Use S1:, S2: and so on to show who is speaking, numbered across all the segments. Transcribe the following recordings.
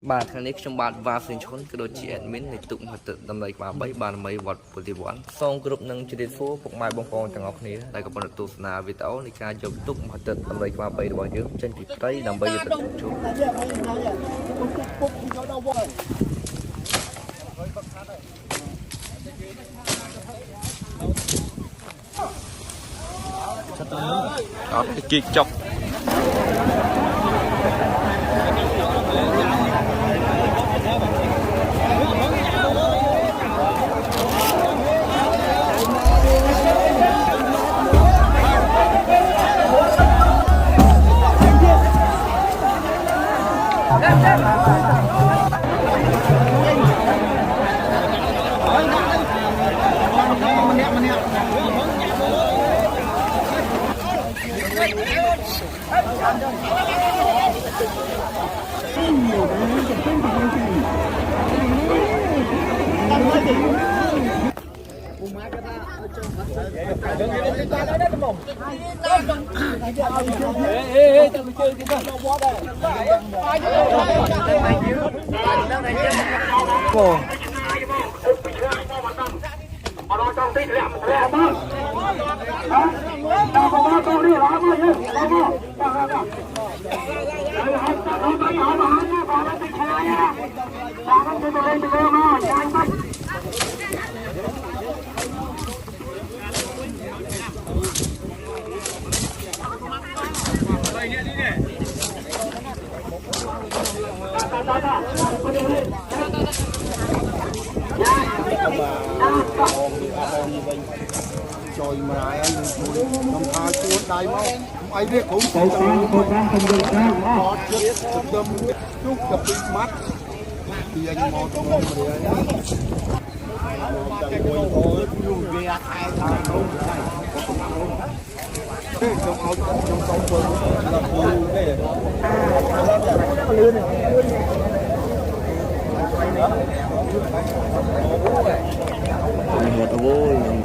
S1: បាទថ្ងៃនេះខ្ញុំបាទវ៉ាសេងឈុនក៏ដូចជា admin នៃទូកមហិតតម្លៃក្បាល3បានមីវត្តពុទ្ធិវ័នសូមគ្រប់នឹងជ្រាបសួរពុកម៉ែបងប្អូនទាំងអស់គ្នាដែលកំពុងទស្សនាវីដេអូនៃការយកទូកមហិតតម្លៃក្បាល3របស់យើងចេញពីព្រៃដើម្បីយកទៅជួបអត់គិកចុកTrời mà ai ăn không tha chuột đầy máu ai biết cũng phải không được có chết đâm chút cặp mắt thì anh mò trong mồm rồi thôi luôn về ai thằng không trong áo trong sông vườn là vườn cái một vui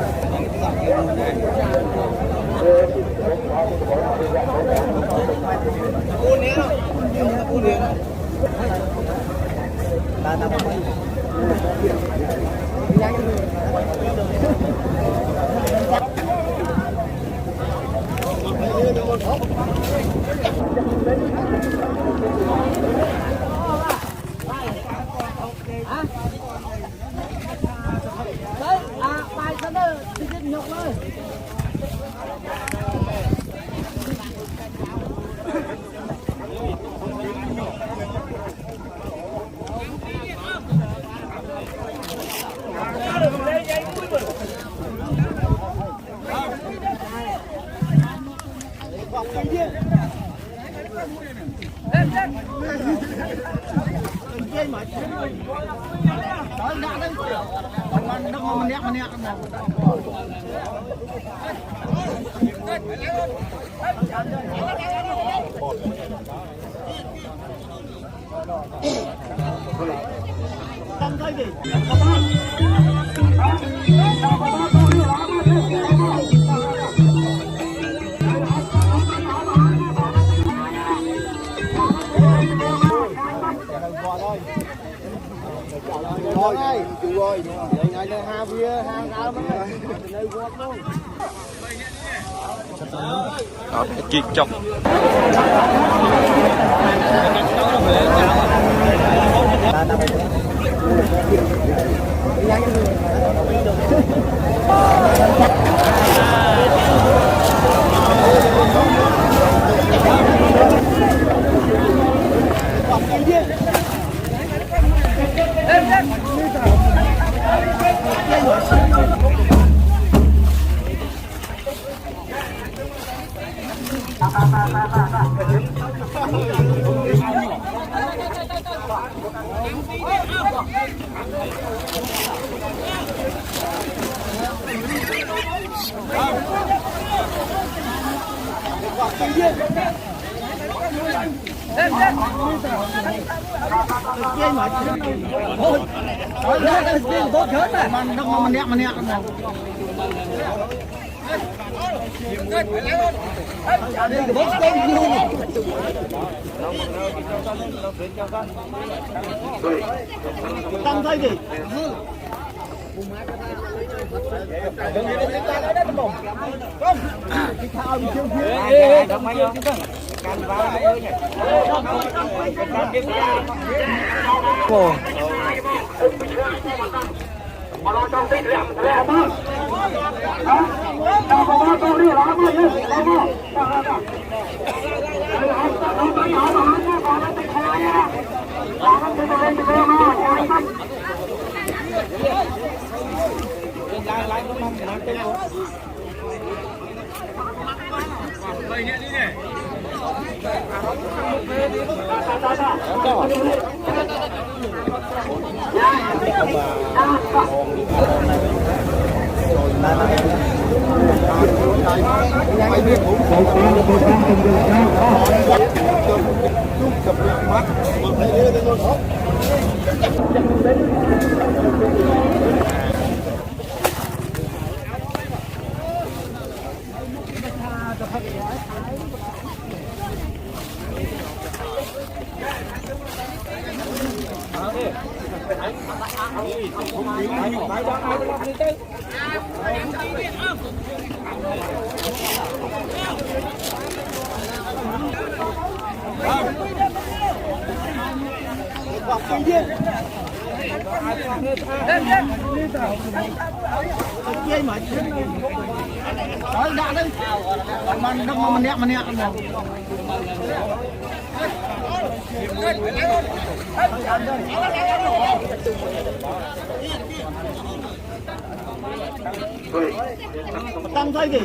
S1: thôi đây chú ơi đây ngay đây ha bia ha cao mấy đây quạt luôn đó chiếc chọc
S2: tăng thay gì tăng thay gì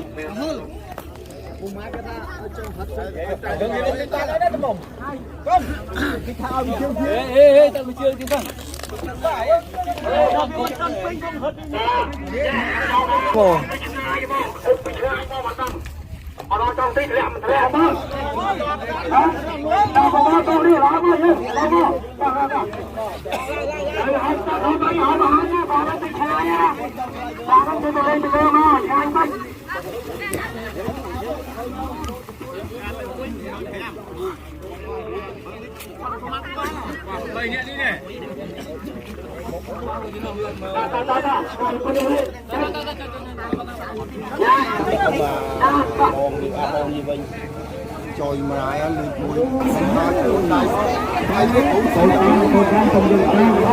S2: trời mà ai lượt mùi ai biết cũng phải làm